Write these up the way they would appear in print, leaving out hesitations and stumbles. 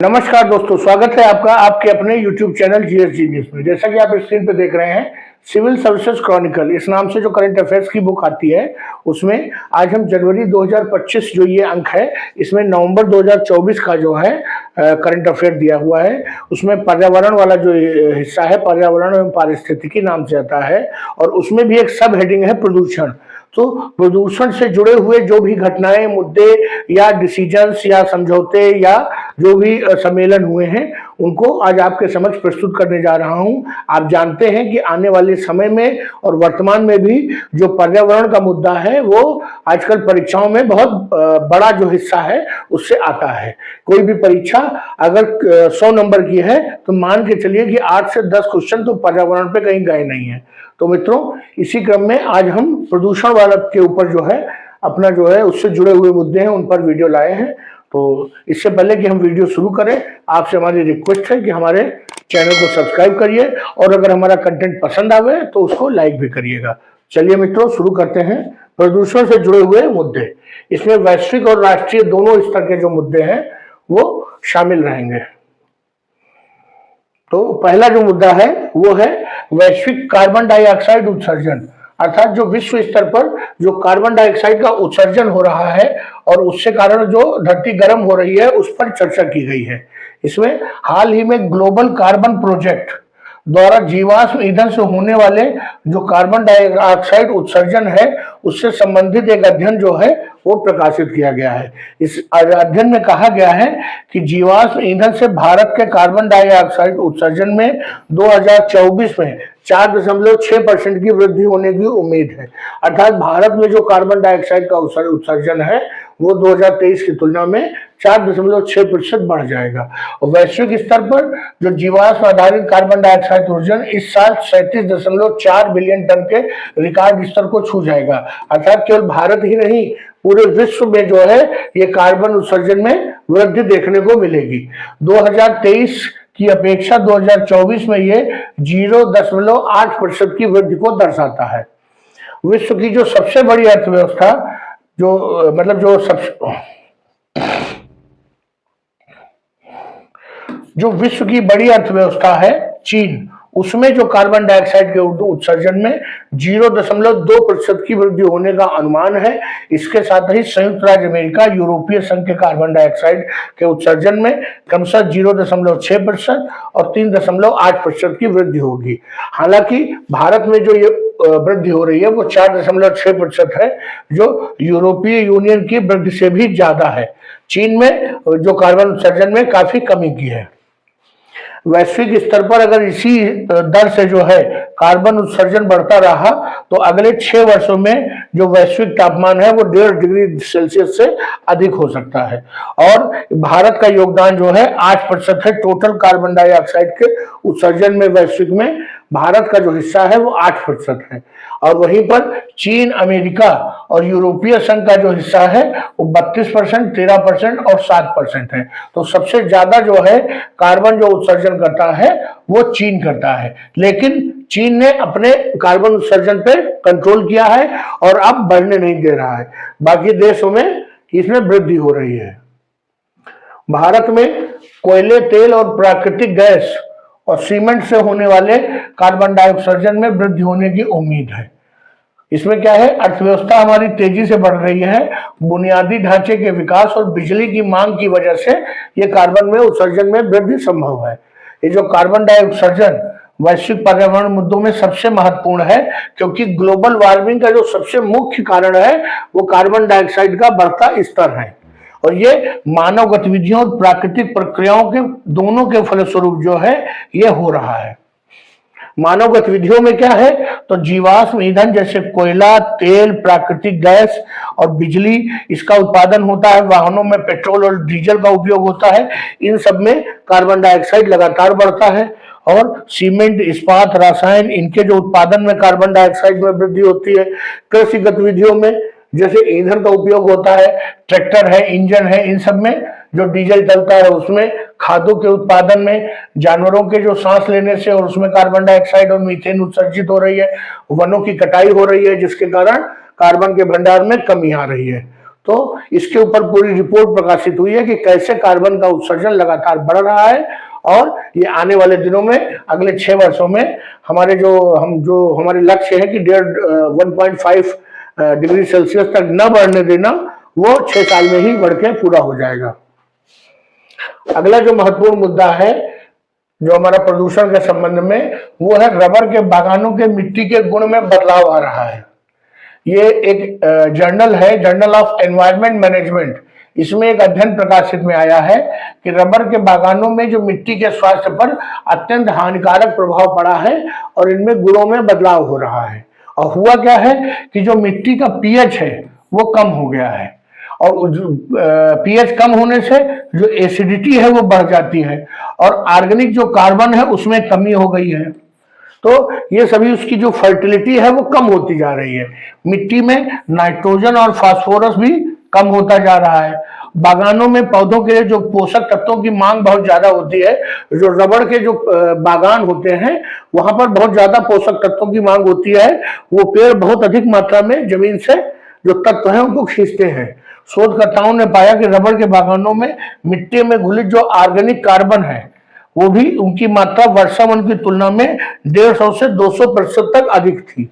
नमस्कार दोस्तों, स्वागत है आपका आपके अपने YouTube चैनल जीएसजी न्यूज में। जैसा कि आप स्क्रीन पे देख रहे हैं, सिविल सर्विसेज क्रॉनिकल इस नाम से जो करंट अफेयर्स की बुक आती है, उसमें आज हम जनवरी 2025 जो ये अंक है, इसमें नवंबर 2024 का जो है करंट अफेयर दिया हुआ है। उसमें पर्यावरण वाला जो हिस्सा है, पर्यावरण एवं पारिस्थितिकी नाम से आता है, और उसमें भी एक सब हेडिंग है प्रदूषण। तो प्रदूषण से जुड़े हुए जो भी घटनाएं, मुद्दे या डिसीजंस या समझौते या जो भी सम्मेलन हुए हैं, उनको आज आपके समक्ष प्रस्तुत करने जा रहा हूं। आप जानते हैं कि आने वाले समय में और वर्तमान में भी जो पर्यावरण का मुद्दा है, वो आजकल परीक्षाओं में बहुत बड़ा जो हिस्सा है उससे आता है। कोई भी परीक्षा अगर 100 नंबर की है तो मान के चलिए कि 8 से 10 क्वेश्चन तो पर्यावरण पे कहीं गए नहीं है। तो मित्रों, इसी क्रम में आज हम प्रदूषण वाला के ऊपर जो है अपना जो है उससे जुड़े हुए मुद्दे हैं, उन पर वीडियो लाए हैं। तो इससे पहले कि हम वीडियो शुरू करें, आपसे हमारी रिक्वेस्ट है कि हमारे चैनल को सब्सक्राइब करिए, और अगर हमारा कंटेंट पसंद आवे तो उसको लाइक भी करिएगा। चलिए मित्रों, शुरू करते हैं। प्रदूषण से जुड़े हुए मुद्दे, इसमें वैश्विक और राष्ट्रीय दोनों स्तर के जो मुद्दे हैं वो शामिल रहेंगे। तो पहला जो मुद्दा है वो है वैश्विक कार्बन डाइऑक्साइड उत्सर्जन, अर्थात जो विश्व स्तर पर जो कार्बन डाइऑक्साइड का उत्सर्जन हो रहा है और उससे कारण जो धरती गर्म हो रही है, उस पर चर्चा की गई है। इसमें हाल ही में ग्लोबल कार्बन प्रोजेक्ट द्वारा जीवाश्म ईंधन से होने वाले जो कार्बन डाइऑक्साइड उत्सर्जन है, उससे संबंधित एक अध्ययन जो है वो प्रकाशित किया गया है। इस अध्ययन में कहा गया है कि जीवाश्म ईंधन से भारत के कार्बन डाइऑक्साइड उत्सर्जन में 2024 में 4.6% की वृद्धि होने की उम्मीद है। अर्थात भारत में जो कार्बन डाइऑक्साइड का उत्सर्जन है वो 2023 की तुलना में 4.6% बढ़ जाएगा। और वैश्विक स्तर पर जो जीवाश्म आधारित कार्बन डाइऑक्साइड उत्सर्जन इस साल 37.4 बिलियन टन के रिकॉर्ड स्तर को छू जाएगा। अर्थात केवल भारत ही नहीं, पूरे विश्व में जो है ये कार्बन उत्सर्जन में वृद्धि देखने को मिलेगी। 2023 की अपेक्षा 2024 में ये 0.8% की वृद्धि को दर्शाता है। विश्व की जो सबसे बड़ी अर्थव्यवस्था जो विश्व की बड़ी अर्थव्यवस्था है चीन, उसमें जो कार्बन डाइऑक्साइड के उत्सर्जन में 0.2% की वृद्धि होने का अनुमान है। इसके साथ ही संयुक्त राज्य अमेरिका, यूरोपीय संघ के कार्बन डाइऑक्साइड के उत्सर्जन में क्रमशः 0.6% और 3.8% की वृद्धि होगी। हालांकि भारत में जो ये वृद्धि हो रही है वो 4.6% है, जो यूरोपीय यूनियन की वृद्धि से भी ज्यादा है। चीन में जो कार्बन उत्सर्जन में काफी कमी की है। वैश्विक स्तर पर अगर इसी दर से जो है कार्बन उत्सर्जन बढ़ता रहा तो अगले 6 वर्षों में जो वैश्विक तापमान है वो 1.5 डिग्री सेल्सियस से अधिक हो सकता है। और भारत का योगदान जो है 8% है टोटल कार्बन डाइऑक्साइड के उत्सर्जन में। वैश्विक में भारत का जो हिस्सा है वो 8% है, और वहीं पर चीन, अमेरिका और यूरोपीय संघ का जो हिस्सा है वो 32%, 13% और 7% है। तो सबसे ज्यादा जो है कार्बन जो उत्सर्जन करता है वो चीन करता है, लेकिन चीन ने अपने कार्बन उत्सर्जन पे कंट्रोल किया है और अब बढ़ने नहीं दे रहा है। बाकी देशों में इसमें वृद्धि हो रही है। भारत में कोयले, तेल और प्राकृतिक गैस और सीमेंट से होने वाले कार्बन डाइऑक्साइड में वृद्धि होने की उम्मीद है। इसमें क्या है, अर्थव्यवस्था हमारी तेजी से बढ़ रही है। बुनियादी ढांचे के विकास और बिजली की मांग की वजह से ये कार्बन में उत्सर्जन में वृद्धि संभव है। ये जो कार्बन डाइऑक्साइड वैश्विक पर्यावरण मुद्दों में सबसे महत्वपूर्ण है, क्योंकि ग्लोबल वार्मिंग का जो सबसे मुख्य कारण है वो कार्बन डाइऑक्साइड का बढ़ता स्तर है, और ये मानव गतिविधियों और प्राकृतिक प्रक्रियाओं के दोनों के फलस्वरूप जो है ये हो रहा है। मानव गतिविधियों में क्या है, तो जीवाश्म ईंधन जैसे कोयला, तेल, प्राकृतिक गैस और बिजली, इसका उत्पादन होता है। वाहनों में पेट्रोल और डीजल का उपयोग होता है। इन सब में कार्बन डाइऑक्साइड लगातार बढ़ता है। और सीमेंट, इस्पात, रसायन, इनके जो उत्पादन में कार्बन डाइऑक्साइड में वृद्धि होती है। कृषि गतिविधियों में जैसे ईंधन का उपयोग होता है, ट्रैक्टर है, इंजन है, इन सब में जो डीजल चलता है उसमें, खादों के उत्पादन में, जानवरों के जो सांस लेने से और उसमें कार्बन डाइऑक्साइड और मीथेन उत्सर्जित हो रही है। वनों की कटाई हो रही है जिसके कारण कार्बन के भंडार में कमी आ रही है। तो इसके ऊपर पूरी रिपोर्ट प्रकाशित हुई है कि कैसे कार्बन का उत्सर्जन लगातार बढ़ रहा है और ये आने वाले दिनों में अगले 6 वर्षों में हमारे जो हमारे लक्ष्य है कि 1.5 डिग्री सेल्सियस तक न बढ़ने देना, वो 6 साल में ही बढ़ के पूरा हो जाएगा। अगला जो महत्वपूर्ण मुद्दा है जो हमारा प्रदूषण के संबंध में, वो है रबर के बागानों के मिट्टी के गुण में बदलाव आ रहा है। ये एक जर्नल है, जर्नल ऑफ एनवायरमेंट मैनेजमेंट। इसमें एक अध्ययन प्रकाशित में आया है कि रबर के बागानों में जो मिट्टी के स्वास्थ्य पर अत्यंत हानिकारक प्रभाव पड़ा है और इनमें गुणों में बदलाव हो रहा है। और हुआ क्या है कि जो मिट्टी का पीएच है वो कम हो गया है, और पीएच कम होने से जो एसिडिटी है वो बढ़ जाती है, और ऑर्गेनिक जो कार्बन है उसमें कमी हो गई है। तो ये सभी उसकी जो फर्टिलिटी है वो कम होती जा रही है। मिट्टी में नाइट्रोजन और फास्फोरस भी कम होता जा रहा है। बागानों में पौधों के लिए जो पोषक तत्वों की मांग बहुत ज्यादा होती है, जो रबड़ के जो बागान होते हैं वहां पर बहुत ज्यादा पोषक तत्वों की मांग होती है। वो पेड़ बहुत अधिक मात्रा में जमीन से जो तत्व है उनको खींचते हैं। शोधकर्ताओं ने पाया कि रबड़ के बागानों में मिट्टी में घुलित जो ऑर्गेनिक कार्बन है वो भी उनकी मात्रा वर्षावन की तुलना में 150 से 200% तक अधिक थी।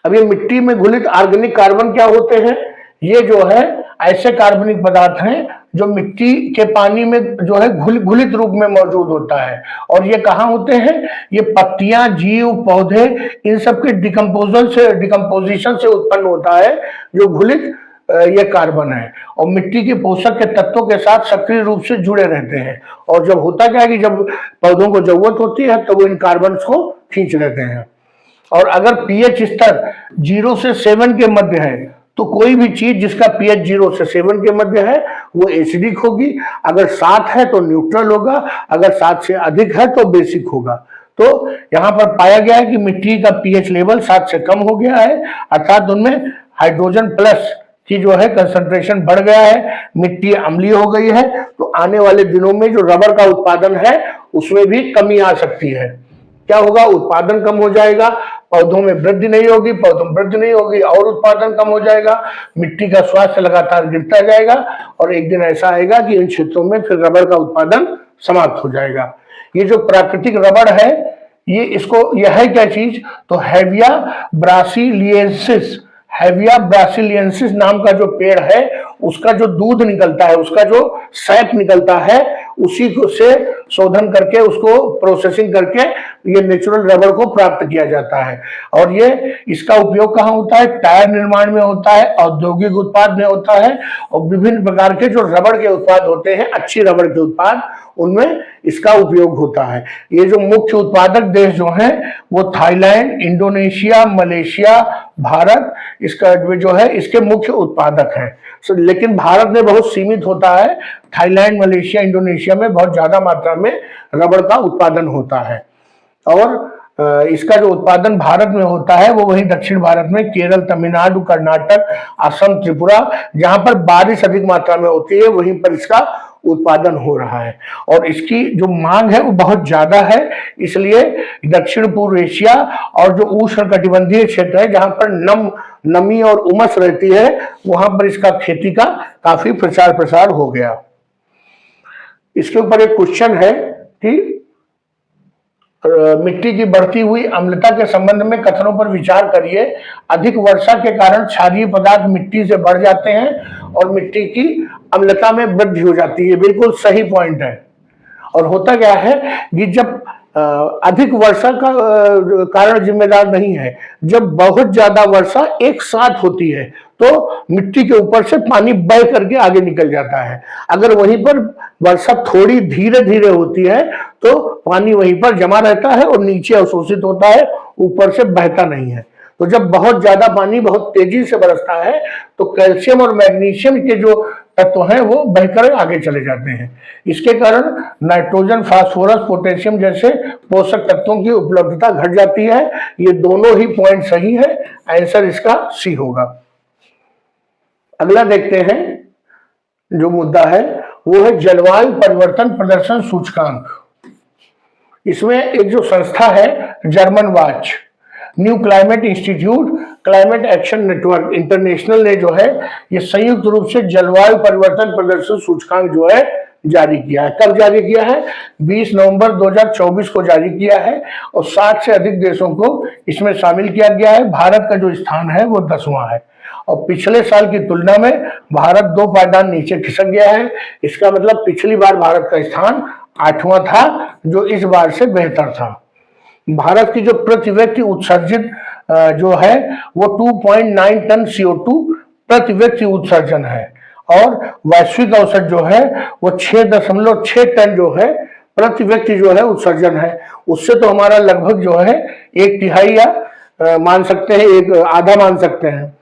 अब ये मिट्टी में घुलित ऑर्गेनिक कार्बन क्या होते हैं? ये जो है ऐसे कार्बनिक पदार्थ हैं जो मिट्टी के पानी में जो है घुलित रूप में मौजूद होता है। और ये कहाँ होते हैं? ये पत्तियां, जीव, पौधे, इन सब के डिकम्पोजिशन से उत्पन्न होता है जो घुलित ये कार्बन है, और मिट्टी के पोषक के तत्वों के साथ सक्रिय रूप से जुड़े रहते हैं। और जब होता क्या है कि जब पौधों को जरूरत होती है तो वो इन कार्बन को खींच लेते हैं। और अगर पीएच स्तर 0 से 7 के मध्य है तो कोई भी चीज जिसका पीएच 0 से 7 के मध्य है वो एसिडिक होगी, अगर 7 है तो न्यूट्रल होगा, अगर 7 से अधिक है तो बेसिक होगा। तो यहाँ पर पाया गया है कि मिट्टी का पीएच लेवल 7 से कम हो गया है, अर्थात उनमें हाइड्रोजन प्लस की जो है कंसंट्रेशन बढ़ गया है, मिट्टी अम्लीय हो गई है। तो आने वाले दिनों में जो रबर का उत्पादन है उसमें भी कमी आ सकती है। क्या होगा? उत्पादन कम हो जाएगा, पौधों में वृद्धि नहीं होगी, पौधों में वृद्धि नहीं होगी और उत्पादन कम हो जाएगा, मिट्टी का स्वास्थ्य लगातार गिरता जाएगा, और एक दिन ऐसा आएगा कि इन क्षेत्रों में फिर रबर का उत्पादन समाप्त हो जाएगा। ये जो प्राकृतिक रबर है यह है क्या चीज? तो हेविया ब्रासिलियंसिस, हेविया ब्रासिलियंसिस नाम का जो पेड़ है उसका जो दूध निकलता है, उसका जो सैप निकलता है, उसी को से शोधन करके उसको प्रोसेसिंग करके ये नेचुरल रबर को प्राप्त किया जाता है। और ये इसका उपयोग कहाँ होता है? टायर निर्माण में होता है, औद्योगिक उत्पाद में होता है, और विभिन्न प्रकार के जो रबड़ के उत्पाद होते हैं, अच्छी रबड़ के उत्पाद, उनमें इसका उपयोग होता है। ये जो मुख्य उत्पादक देश जो हैं वो थाईलैंड, इंडोनेशिया, मलेशिया, भारत इसका जो है इसके मुख्य उत्पादक हैं। लेकिन भारत में बहुत सीमित होता है, थाईलैंड, मलेशिया, इंडोनेशिया में बहुत ज्यादा मात्रा में रबड़ का उत्पादन होता है। और इसका जो उत्पादन भारत में होता है वो वही दक्षिण भारत में केरल, तमिलनाडु, कर्नाटक, असम, त्रिपुरा, जहां पर बारिश अधिक मात्रा में होती है वहीं पर इसका उत्पादन हो रहा है। और इसकी जो मांग है वो बहुत ज्यादा है, इसलिए दक्षिण पूर्व एशिया और जो उष्णकटिबंधीय क्षेत्र है जहां पर नमी और उमस रहती है वहां पर इसका खेती का काफी प्रचार प्रसार हो गया। इसके ऊपर एक क्वेश्चन है कि मिट्टी की बढ़ती हुई अम्लता के संबंध में कथनों पर विचार करिए। अधिक वर्षा के कारण क्षारीय पदार्थ मिट्टी से बढ़ जाते हैं और मिट्टी की अम्लता में वृद्धि हो जाती है। बिल्कुल सही पॉइंट है। और होता क्या है कि जब अधिक वर्षा का कारण जिम्मेदार नहीं है, जब बहुत ज्यादा वर्षा एक साथ होती है तो मिट्टी के ऊपर से पानी बह करके आगे निकल जाता है। अगर वहीं पर वर्षा थोड़ी धीरे धीरे होती है तो पानी वहीं पर जमा रहता है और नीचे अवशोषित होता है, ऊपर से बहता नहीं है। तो जब बहुत ज्यादा पानी बहुत तेजी से बरसता है तो कैल्शियम और मैग्नीशियम के जो तत्व हैं वो बहकर आगे चले जाते हैं। इसके कारण नाइट्रोजन, फास्फोरस, पोटेशियम जैसे पोषक तत्वों की उपलब्धता घट जाती है। ये दोनों ही पॉइंट सही है, आंसर इसका सी होगा। अगला देखते हैं जो मुद्दा है वो है जलवायु परिवर्तन प्रदर्शन सूचकांक। इसमें एक जो संस्था है German watch, new climate institute climate action network international ने जो है ये संयुक्त रूप से जलवायु परिवर्तन प्रदर्शन सूचकांक जो है जारी किया है। कब जारी किया है? 20 नवंबर 2024 को जारी किया है और 60 से अधिक देशों को इसमें शामिल किया गया है। भारत का जो स्थान है वो 10वां है और पिछले साल की तुलना में भारत 2 पायदान नीचे खिसक गया है। इसका मतलब पिछली बार भारत का स्थान 8वां था, जो इस बार से बेहतर था। भारत की जो प्रति व्यक्ति उत्सर्जित जो है वो 2.9 टन CO2 प्रति व्यक्ति उत्सर्जन है और वैश्विक औसत जो है वो 6.6 टन जो है प्रति व्यक्ति जो है उत्सर्जन है। उससे तो हमारा लगभग जो है 1/3 या मान सकते हैं, एक आधा मान सकते हैं।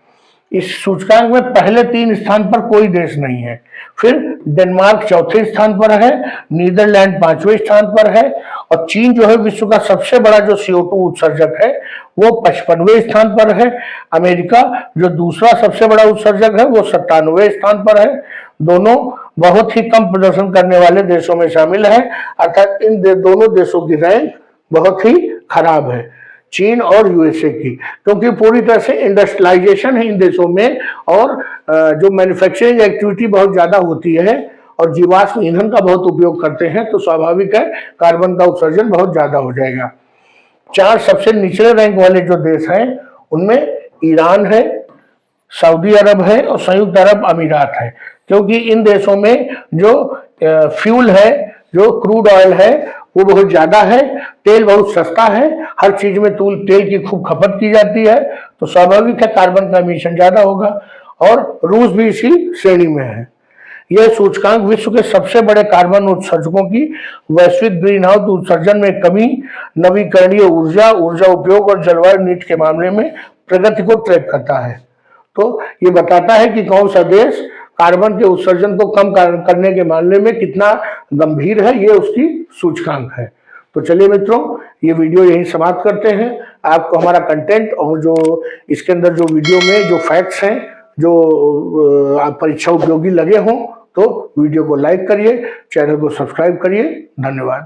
इस सूचकांक में पहले 3 स्थान पर कोई देश नहीं है। फिर डेनमार्क 4थे स्थान पर है, नीदरलैंड 5वें स्थान पर है और चीन जो है विश्व का सबसे बड़ा जो CO2 उत्सर्जक है वो 55वें स्थान पर है। अमेरिका जो दूसरा सबसे बड़ा उत्सर्जक है वो 97वें स्थान पर है। दोनों बहुत ही कम प्रदर्शन करने वाले देशों में शामिल है, अर्थात इन दोनों देशों की रैंक बहुत ही खराब है, चीन और यूएसए की, क्योंकि पूरी तरह से इंडस्ट्रियलाइजेशन है इन देशों में और जो मैन्युफैक्चरिंग एक्टिविटी बहुत ज्यादा होती है और जीवाश्म ईंधन का बहुत उपयोग करते हैं, तो स्वाभाविक है कार्बन का उत्सर्जन बहुत ज्यादा हो जाएगा। 4 सबसे निचले रैंक वाले जो देश हैं उनमें ईरान है, सऊदी अरब है और संयुक्त अरब अमीरात है, क्योंकि इन देशों में जो फ्यूल है, जो क्रूड ऑयल है वो बहुत ज्यादा है, तेल बहुत सस्ता है, हर चीज में तेल की खूब खपत की जाती है, तो स्वाभाविक है कार्बन का एमिशन ज्यादा होगा और रूस भी इसी श्रेणी में है। यह सूचकांक विश्व के सबसे बड़े कार्बन उत्सर्जकों की वैश्विक ग्रीन हाउस उत्सर्जन में कमी, नवीकरणीय ऊर्जा, ऊर्जा उपयोग और जलवायु नीति के मामले में प्रगति को ट्रैक करता है। तो ये बताता है कि कौन सा देश कार्बन के उत्सर्जन को कम करने के मामले में कितना गंभीर है, ये उसकी सूचकांक है। तो चलिए मित्रों, ये वीडियो यही समाप्त करते हैं। आपको हमारा कंटेंट और जो इसके अंदर जो वीडियो में जो फैक्ट्स हैं जो आप परीक्षा उपयोगी लगे हों तो वीडियो को लाइक करिए, चैनल को सब्सक्राइब करिए। धन्यवाद।